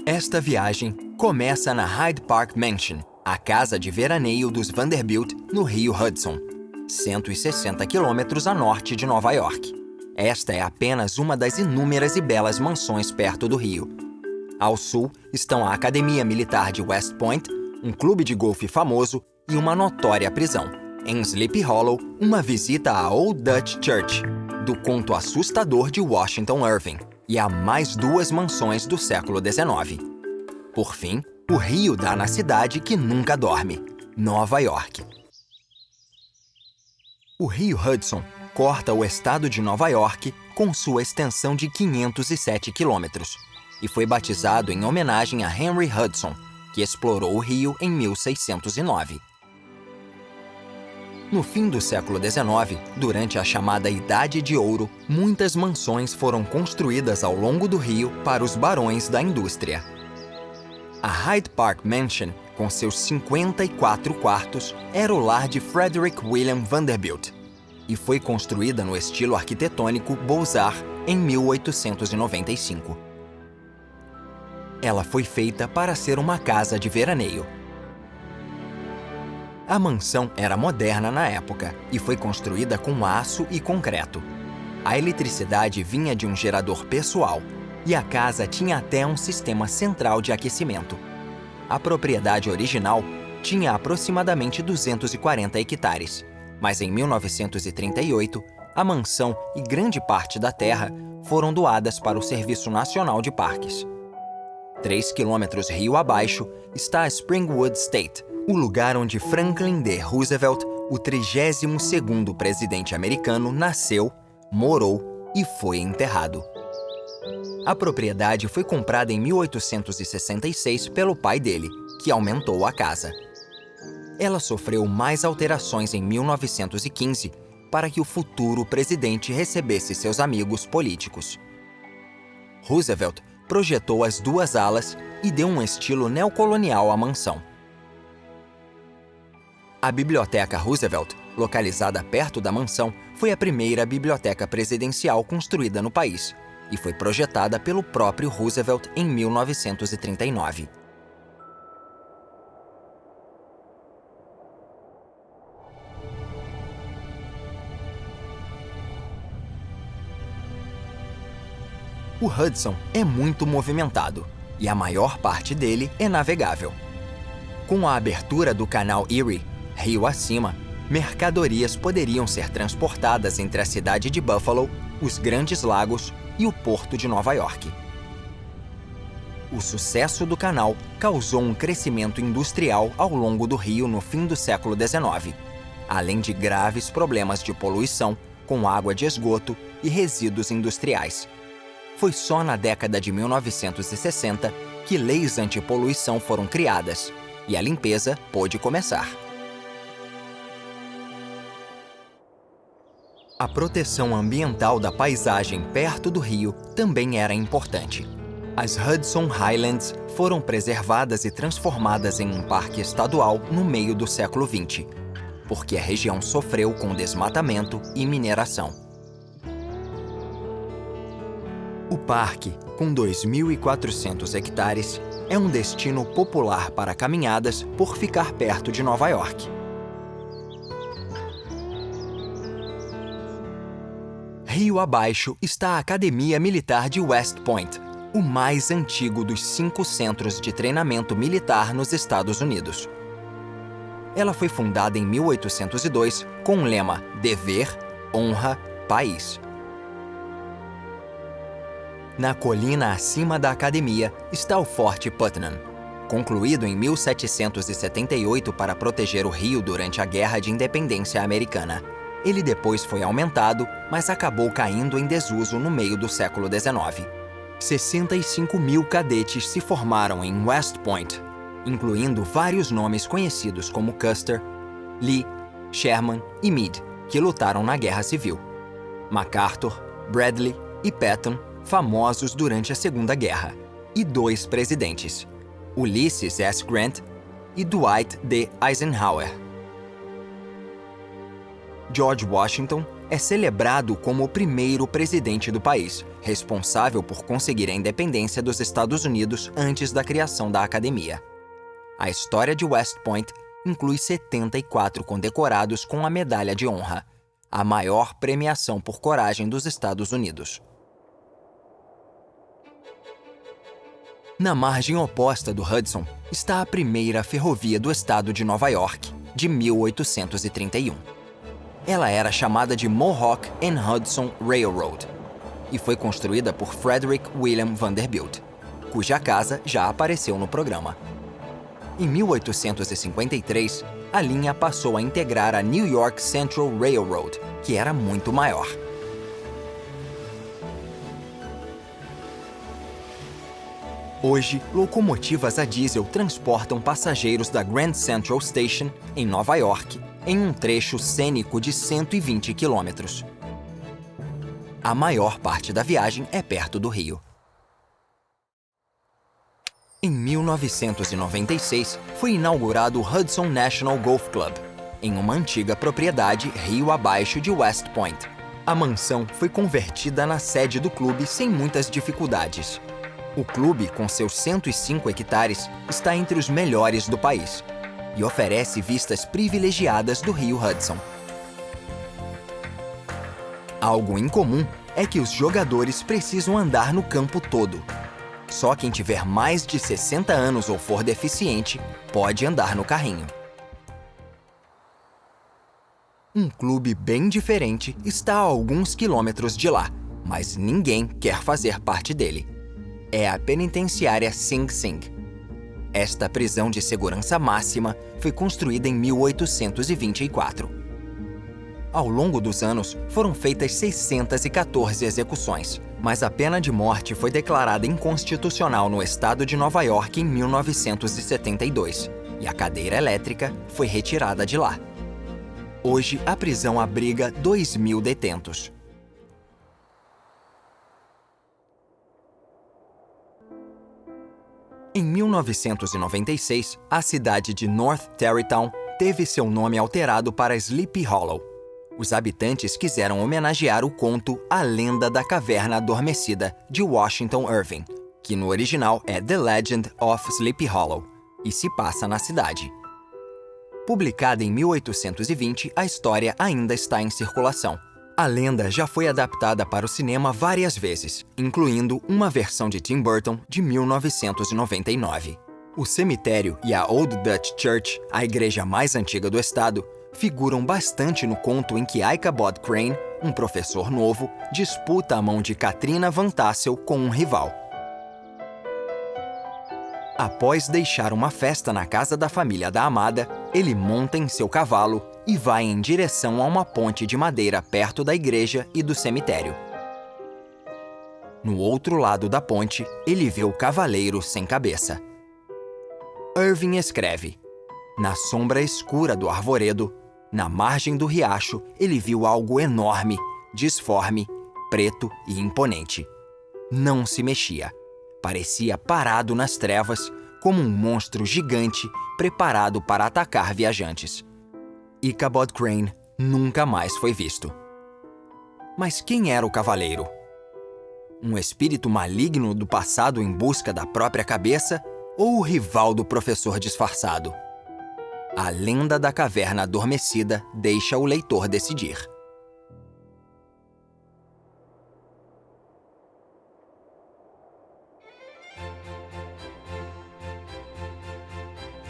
Esta viagem começa na Hyde Park Mansion, a casa de veraneio dos Vanderbilt, no rio Hudson, 160 quilômetros a norte de Nova York. Esta é apenas uma das inúmeras e belas mansões perto do rio. Ao sul estão a Academia Militar de West Point, um clube de golfe famoso e uma notória prisão. Em Sleepy Hollow, uma visita à Old Dutch Church, do conto assustador de Washington Irving, e há mais duas mansões do século XIX. Por fim, o rio dá na cidade que nunca dorme, Nova York. O rio Hudson corta o estado de Nova York com sua extensão de 507 quilômetros e foi batizado em homenagem a Henry Hudson, que explorou o rio em 1609. No fim do século XIX, durante a chamada Idade de Ouro, muitas mansões foram construídas ao longo do rio para os barões da indústria. A Hyde Park Mansion, com seus 54 quartos, era o lar de Frederick William Vanderbilt e foi construída no estilo arquitetônico Beaux-Arts em 1895. Ela foi feita para ser uma casa de veraneio. A mansão era moderna na época e foi construída com aço e concreto. A eletricidade vinha de um gerador pessoal e a casa tinha até um sistema central de aquecimento. A propriedade original tinha aproximadamente 240 hectares, mas em 1938, a mansão e grande parte da terra foram doadas para o Serviço Nacional de Parques. 3 quilômetros rio abaixo está a Springwood State, o lugar onde Franklin D. Roosevelt, o 32º presidente americano, nasceu, morou e foi enterrado. A propriedade foi comprada em 1866 pelo pai dele, que aumentou a casa. Ela sofreu mais alterações em 1915 para que o futuro presidente recebesse seus amigos políticos. Roosevelt projetou as duas alas e deu um estilo neocolonial à mansão. A Biblioteca Roosevelt, localizada perto da mansão, foi a primeira biblioteca presidencial construída no país e foi projetada pelo próprio Roosevelt em 1939. O Hudson é muito movimentado e a maior parte dele é navegável. Com a abertura do canal Erie, rio acima, mercadorias poderiam ser transportadas entre a cidade de Buffalo, os Grandes Lagos e o porto de Nova York. O sucesso do canal causou um crescimento industrial ao longo do rio no fim do século XIX, além de graves problemas de poluição com água de esgoto e resíduos industriais. Foi só na década de 1960 que leis antipoluição foram criadas e a limpeza pôde começar. A proteção ambiental da paisagem perto do rio também era importante. As Hudson Highlands foram preservadas e transformadas em um parque estadual no meio do século XX, porque a região sofreu com desmatamento e mineração. O parque, com 2.400 hectares, é um destino popular para caminhadas por ficar perto de Nova York. Rio abaixo está a Academia Militar de West Point, o mais antigo dos 5 centros de treinamento militar nos Estados Unidos. Ela foi fundada em 1802 com o lema Dever, Honra, País. Na colina acima da academia está o Forte Putnam, concluído em 1778 para proteger o rio durante a Guerra de Independência Americana. Ele depois foi aumentado, mas acabou caindo em desuso no meio do século XIX. 65 mil cadetes se formaram em West Point, incluindo vários nomes conhecidos como Custer, Lee, Sherman e Meade, que lutaram na Guerra Civil. MacArthur, Bradley e Patton, famosos durante a Segunda Guerra, e 2 presidentes, Ulysses S. Grant e Dwight D. Eisenhower. George Washington, É celebrado como o primeiro presidente do país, responsável por conseguir a independência dos Estados Unidos antes da criação da academia. A história de West Point inclui 74 condecorados com a Medalha de Honra, a maior premiação por coragem dos Estados Unidos. Na margem oposta do Hudson está a primeira ferrovia do estado de Nova York, de 1831. Ela era chamada de Mohawk and Hudson Railroad e foi construída por Frederick William Vanderbilt, cuja casa já apareceu no programa. Em 1853, a linha passou a integrar a New York Central Railroad, que era muito maior. Hoje, locomotivas a diesel transportam passageiros da Grand Central Station, em Nova York, em um trecho cênico de 120 quilômetros. A maior parte da viagem é perto do rio. Em 1996, foi inaugurado o Hudson National Golf Club, em uma antiga propriedade rio abaixo de West Point. A mansão foi convertida na sede do clube sem muitas dificuldades. O clube, com seus 105 hectares, está entre os melhores do país e oferece vistas privilegiadas do rio Hudson. Algo incomum é que os jogadores precisam andar no campo todo. Só quem tiver mais de 60 anos ou for deficiente pode andar no carrinho. Um clube bem diferente está a alguns quilômetros de lá, mas ninguém quer fazer parte dele. É a penitenciária Sing Sing. Esta prisão de segurança máxima foi construída em 1824. Ao longo dos anos, foram feitas 614 execuções, mas a pena de morte foi declarada inconstitucional no estado de Nova York em 1972, e a cadeira elétrica foi retirada de lá. Hoje, a prisão abriga 2.000 detentos. Em 1996, a cidade de North Tarrytown teve seu nome alterado para Sleepy Hollow. Os habitantes quiseram homenagear o conto A Lenda da Caverna Adormecida, de Washington Irving, que no original é The Legend of Sleepy Hollow, e se passa na cidade. Publicada em 1820, a história ainda está em circulação. A lenda já foi adaptada para o cinema várias vezes, incluindo uma versão de Tim Burton de 1999. O cemitério e a Old Dutch Church, a igreja mais antiga do estado, figuram bastante no conto em que Ichabod Crane, um professor novo, disputa a mão de Katrina Van Tassel com um rival. Após deixar uma festa na casa da família da amada, ele monta em seu cavalo e vai em direção a uma ponte de madeira perto da igreja e do cemitério. No outro lado da ponte, ele vê o cavaleiro sem cabeça. Irving escreve: na sombra escura do arvoredo, na margem do riacho, ele viu algo enorme, disforme, preto e imponente. Não se mexia. Parecia parado nas trevas, como um monstro gigante preparado para atacar viajantes. Ichabod Crane nunca mais foi visto. Mas quem era o cavaleiro? Um espírito maligno do passado em busca da própria cabeça ou o rival do professor disfarçado? A lenda da caverna adormecida deixa o leitor decidir.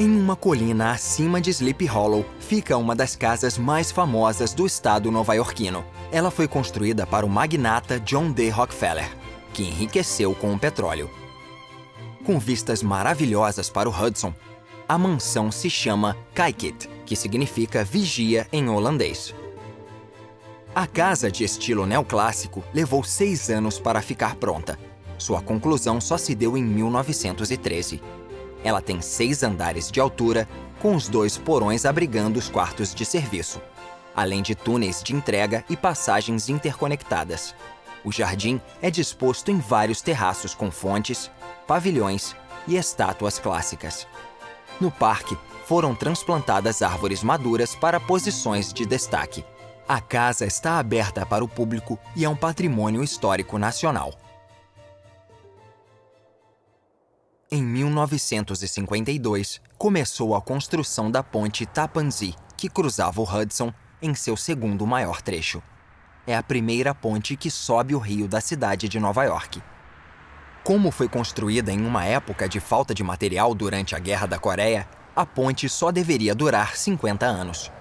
Em uma colina acima de Sleepy Hollow, fica uma das casas mais famosas do estado nova-iorquino. Ela foi construída para o magnata John D. Rockefeller, que enriqueceu com o petróleo. Com vistas maravilhosas para o Hudson, a mansão se chama Kijkit, que significa vigia em holandês. A casa, de estilo neoclássico, levou 6 anos para ficar pronta. Sua conclusão só se deu em 1913. Ela tem 6 andares de altura, com os 2 porões abrigando os quartos de serviço, além de túneis de entrega e passagens interconectadas. O jardim é disposto em vários terraços com fontes, pavilhões e estátuas clássicas. No parque, foram transplantadas árvores maduras para posições de destaque. A casa está aberta para o público e é um patrimônio histórico nacional. Em 1952, começou a construção da ponte Tappan Zee, que cruzava o Hudson em seu segundo maior trecho. É a primeira ponte que sobe o rio da cidade de Nova York. Como foi construída em uma época de falta de material durante a Guerra da Coreia, a ponte só deveria durar 50 anos.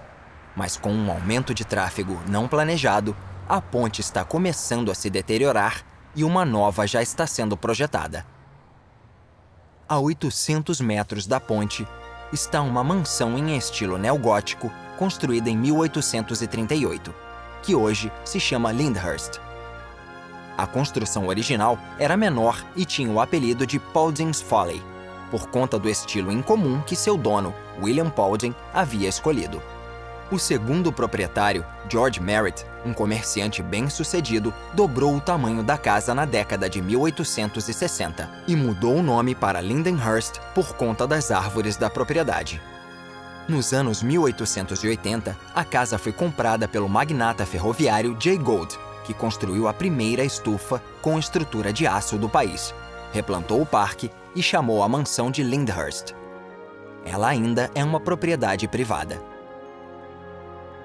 Mas com um aumento de tráfego não planejado, a ponte está começando a se deteriorar e uma nova já está sendo projetada. A 800 metros da ponte está uma mansão em estilo neogótico construída em 1838, que hoje se chama Lyndhurst. A construção original era menor e tinha o apelido de Paulding's Folly, por conta do estilo incomum que seu dono, William Paulding, havia escolhido. O segundo proprietário, George Merritt, um comerciante bem-sucedido, dobrou o tamanho da casa na década de 1860 e mudou o nome para Lindenhurst por conta das árvores da propriedade. Nos anos 1880, a casa foi comprada pelo magnata ferroviário Jay Gould, que construiu a primeira estufa com estrutura de aço do país, replantou o parque e chamou a mansão de Lyndhurst. Ela ainda é uma propriedade privada.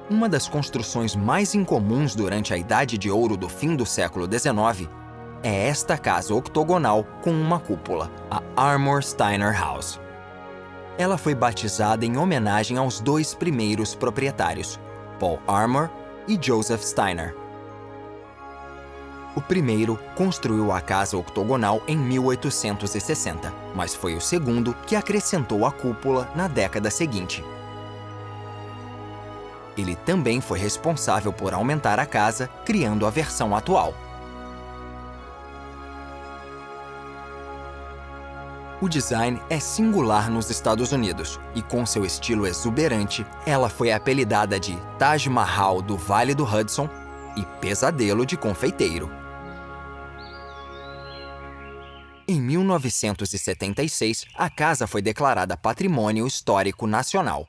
Uma das construções mais incomuns durante a Idade de Ouro do fim do século XIX é esta casa octogonal com uma cúpula, a Armour Steiner House. Ela foi batizada em homenagem aos dois primeiros proprietários, Paul Armour e Joseph Steiner. O primeiro construiu a casa octogonal em 1860, mas foi o segundo que acrescentou a cúpula na década seguinte. Ele também foi responsável por aumentar a casa, criando a versão atual. O design é singular nos Estados Unidos e, com seu estilo exuberante, ela foi apelidada de Taj Mahal do Vale do Hudson e Pesadelo de Confeiteiro. Em 1976, a casa foi declarada Patrimônio Histórico Nacional.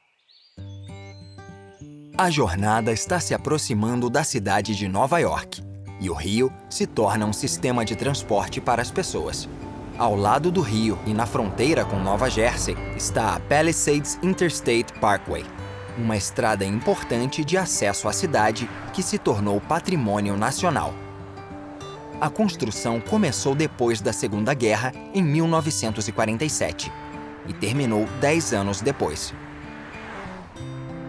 A jornada está se aproximando da cidade de Nova York, e o rio se torna um sistema de transporte para as pessoas. Ao lado do rio e na fronteira com Nova Jersey está a Palisades Interstate Parkway, uma estrada importante de acesso à cidade que se tornou patrimônio nacional. A construção começou depois da Segunda Guerra, em 1947, e terminou 10 anos depois.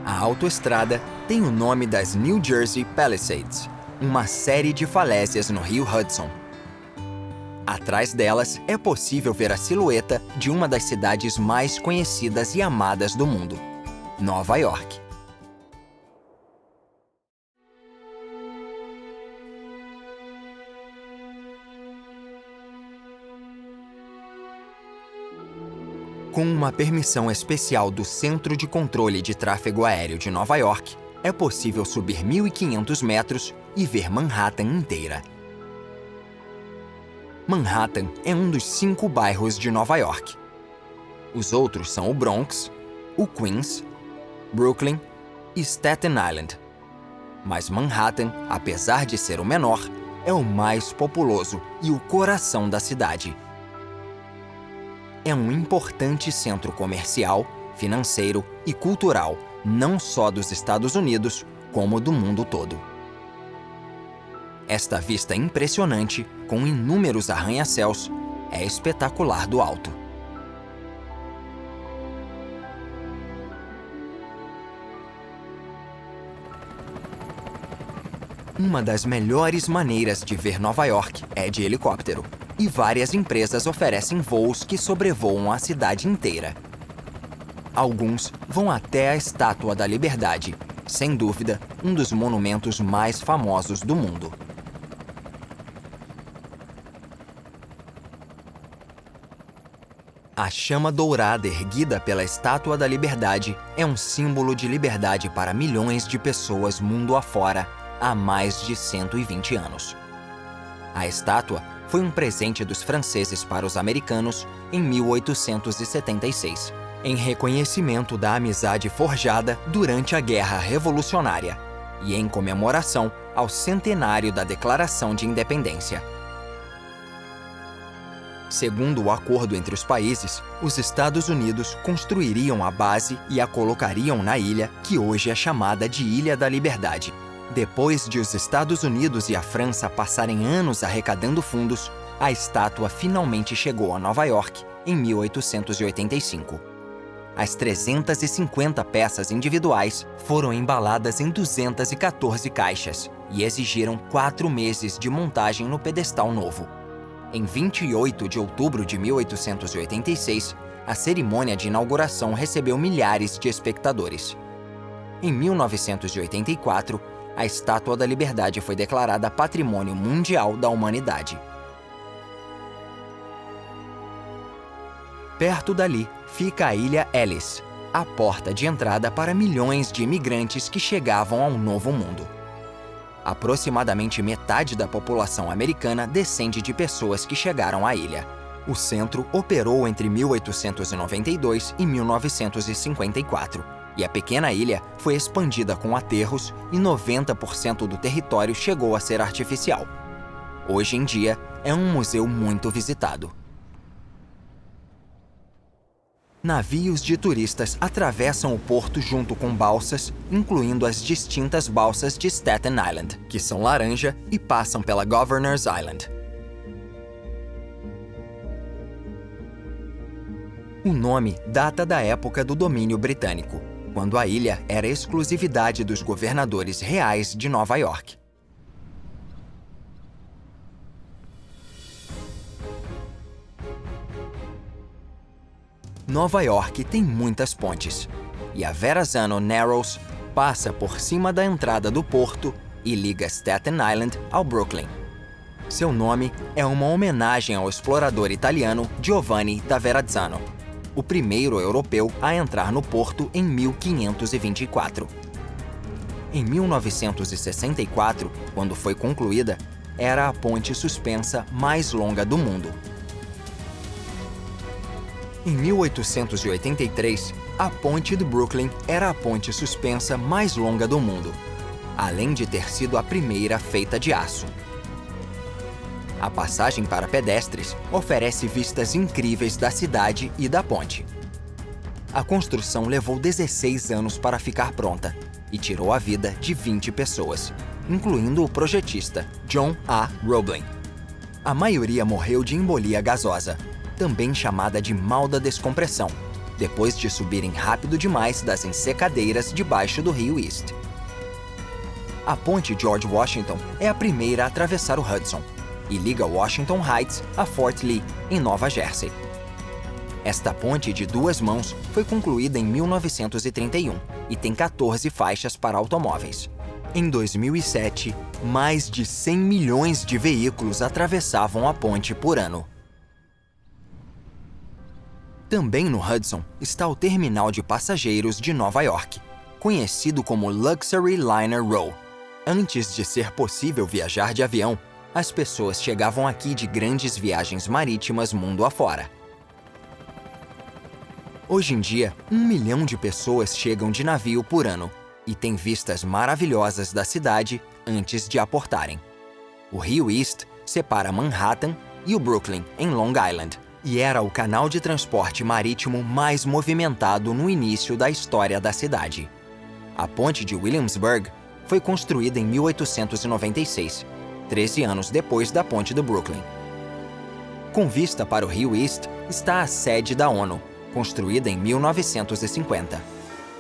A autoestrada tem o nome das New Jersey Palisades, uma série de falésias no rio Hudson. Atrás delas é possível ver a silhueta de uma das cidades mais conhecidas e amadas do mundo, Nova York. Com uma permissão especial do Centro de Controle de Tráfego Aéreo de Nova York, é possível subir 1.500 metros e ver Manhattan inteira. Manhattan é um dos 5 bairros de Nova York. Os outros são o Bronx, o Queens, Brooklyn e Staten Island. Mas Manhattan, apesar de ser o menor, é o mais populoso e o coração da cidade. É um importante centro comercial, financeiro e cultural, não só dos Estados Unidos, como do mundo todo. Esta vista impressionante, com inúmeros arranha-céus, é espetacular do alto. Uma das melhores maneiras de ver Nova York é de helicóptero, e várias empresas oferecem voos que sobrevoam a cidade inteira. Alguns vão até a Estátua da Liberdade, sem dúvida, um dos monumentos mais famosos do mundo. A chama dourada erguida pela Estátua da Liberdade é um símbolo de liberdade para milhões de pessoas mundo afora há mais de 120 anos. A estátua foi um presente dos franceses para os americanos em 1876, em reconhecimento da amizade forjada durante a Guerra Revolucionária. e em comemoração ao centenário da Declaração de Independência. Segundo o acordo entre os países, os Estados Unidos construiriam a base e a colocariam na ilha, que hoje é chamada de Ilha da Liberdade. Depois de os Estados Unidos e a França passarem anos arrecadando fundos, a estátua finalmente chegou a Nova York em 1885. As 350 peças individuais foram embaladas em 214 caixas e exigiram 4 meses de montagem no pedestal novo. Em 28 de outubro de 1886, a cerimônia de inauguração recebeu milhares de espectadores. Em 1984, a Estátua da Liberdade foi declarada Patrimônio Mundial da Humanidade. Perto dali fica a Ilha Ellis, a porta de entrada para milhões de imigrantes que chegavam ao Novo Mundo. Aproximadamente metade da população americana descende de pessoas que chegaram à ilha. O centro operou entre 1892 e 1954, e a pequena ilha foi expandida com aterros e 90% do território chegou a ser artificial. Hoje em dia, é um museu muito visitado. Navios de turistas atravessam o porto junto com balsas, incluindo as distintas balsas de Staten Island, que são laranja e passam pela Governor's Island. O nome data da época do domínio britânico, quando a ilha era exclusividade dos governadores reais de Nova York. Nova York tem muitas pontes, e a Verrazano Narrows passa por cima da entrada do porto e liga Staten Island ao Brooklyn. Seu nome é uma homenagem ao explorador italiano Giovanni da Verrazzano, o primeiro europeu a entrar no porto em 1524. Em 1964, quando foi concluída, era a ponte suspensa mais longa do mundo. Em 1883, a ponte do Brooklyn era a ponte suspensa mais longa do mundo, além de ter sido a primeira feita de aço. A passagem para pedestres oferece vistas incríveis da cidade e da ponte. A construção levou 16 anos para ficar pronta e tirou a vida de 20 pessoas, incluindo o projetista John A. Roebling. A maioria morreu de embolia gasosa, também chamada de mal da descompressão, depois de subirem rápido demais das ensecadeiras debaixo do rio East. A ponte George Washington é a primeira a atravessar o Hudson e liga Washington Heights a Fort Lee, em Nova Jersey. Esta ponte de 2 mãos foi concluída em 1931 e tem 14 faixas para automóveis. Em 2007, mais de 100 milhões de veículos atravessavam a ponte por ano. Também no Hudson está o terminal de passageiros de Nova York, conhecido como Luxury Liner Row. Antes de ser possível viajar de avião, as pessoas chegavam aqui de grandes viagens marítimas mundo afora. Hoje em dia, 1 milhão de pessoas chegam de navio por ano e têm vistas maravilhosas da cidade antes de aportarem. O rio East separa Manhattan e o Brooklyn, em Long Island, e era o canal de transporte marítimo mais movimentado no início da história da cidade. A ponte de Williamsburg foi construída em 1896, 13 anos depois da ponte do Brooklyn. Com vista para o rio East está a sede da ONU, construída em 1950.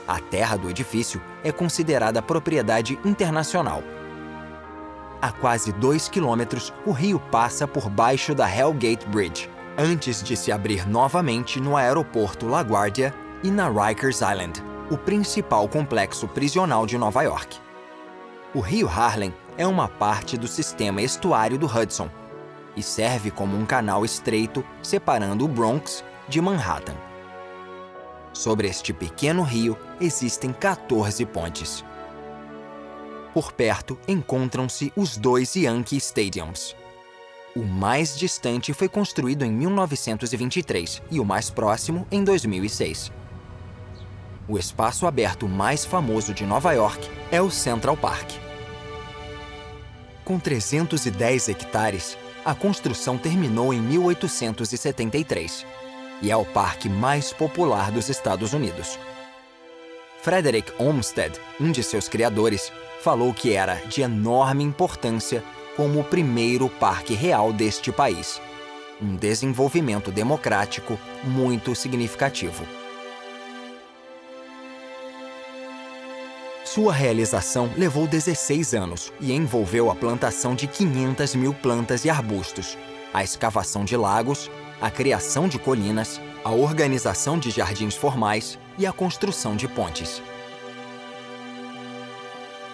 A terra do edifício é considerada propriedade internacional. A quase 2 quilômetros, o rio passa por baixo da Hellgate Bridge, antes de se abrir novamente no aeroporto LaGuardia e na Rikers Island, o principal complexo prisional de Nova York. O rio Harlem é uma parte do sistema estuário do Hudson e serve como um canal estreito separando o Bronx de Manhattan. Sobre este pequeno rio existem 14 pontes. Por perto encontram-se os 2 Yankee Stadiums. O mais distante foi construído em 1923 e o mais próximo em 2006. O espaço aberto mais famoso de Nova York é o Central Park. Com 310 hectares, a construção terminou em 1873 e é o parque mais popular dos Estados Unidos. Frederick Olmsted, um de seus criadores, falou que era de enorme importância como o primeiro parque real deste país. Um desenvolvimento democrático muito significativo. Sua realização levou 16 anos e envolveu a plantação de 500 mil plantas e arbustos, a escavação de lagos, a criação de colinas, a organização de jardins formais e a construção de pontes.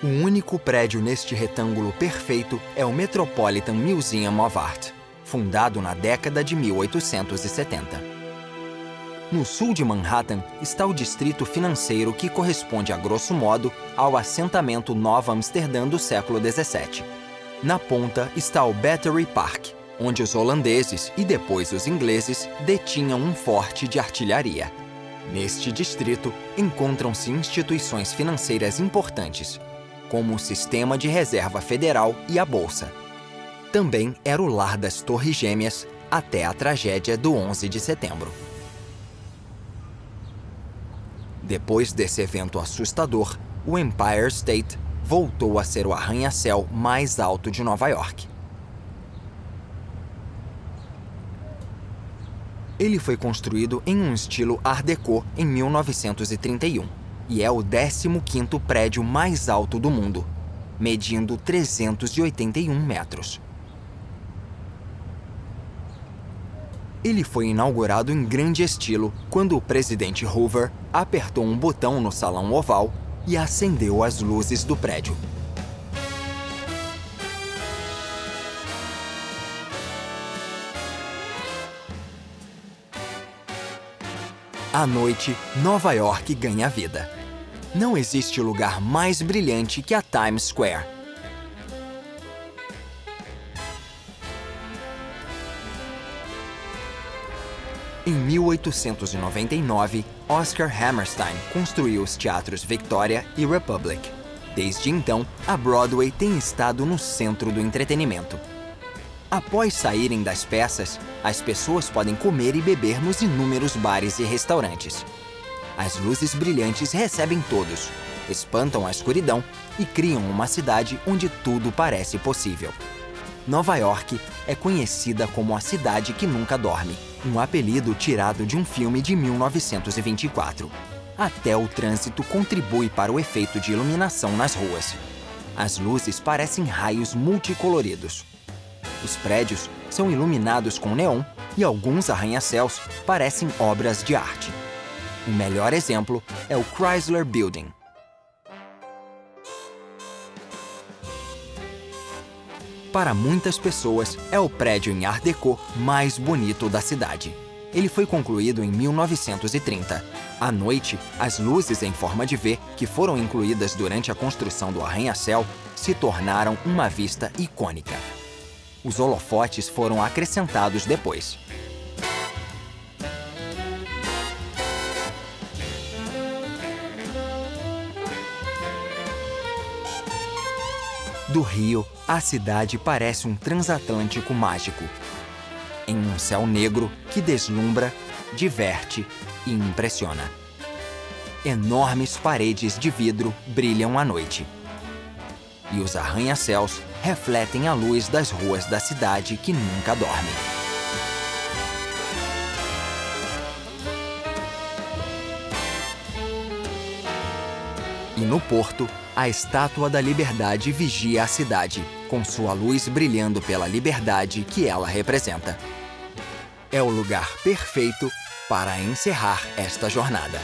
O único prédio neste retângulo perfeito é o Metropolitan Museum of Art, fundado na década de 1870. No sul de Manhattan está o distrito financeiro que corresponde, a grosso modo, ao assentamento Nova Amsterdã do século XVII. Na ponta está o Battery Park, onde os holandeses e depois os ingleses detinham um forte de artilharia. Neste distrito encontram-se instituições financeiras importantes, como o Sistema de Reserva Federal e a Bolsa. Também era o lar das Torres Gêmeas até a tragédia do 11 de setembro. Depois desse evento assustador, o Empire State voltou a ser o arranha-céu mais alto de Nova York. Ele foi construído em um estilo Art Deco em 1931 e é o 15º prédio mais alto do mundo, medindo 381 metros. Ele foi inaugurado em grande estilo quando o presidente Hoover apertou um botão no Salão Oval e acendeu as luzes do prédio. À noite, Nova York ganha vida. Não existe lugar mais brilhante que a Times Square. Em 1899, Oscar Hammerstein construiu os teatros Victoria e Republic. Desde então, a Broadway tem estado no centro do entretenimento. Após saírem das peças, as pessoas podem comer e beber nos inúmeros bares e restaurantes. As luzes brilhantes recebem todos, espantam a escuridão e criam uma cidade onde tudo parece possível. Nova York é conhecida como a cidade que nunca dorme, um apelido tirado de um filme de 1924. Até o trânsito contribui para o efeito de iluminação nas ruas. As luzes parecem raios multicoloridos. Os prédios são iluminados com neon e alguns arranha-céus parecem obras de arte. O melhor exemplo é o Chrysler Building. Para muitas pessoas, é o prédio em Art Deco mais bonito da cidade. Ele foi concluído em 1930. À noite, as luzes em forma de V, que foram incluídas durante a construção do arranha-céu, se tornaram uma vista icônica. Os holofotes foram acrescentados depois. Do Rio, a cidade parece um transatlântico mágico, em um céu negro que deslumbra, diverte e impressiona. Enormes paredes de vidro brilham à noite. E os arranha-céus refletem a luz das ruas da cidade que nunca dorme. E no porto, a Estátua da Liberdade vigia a cidade, com sua luz brilhando pela liberdade que ela representa. É o lugar perfeito para encerrar esta jornada.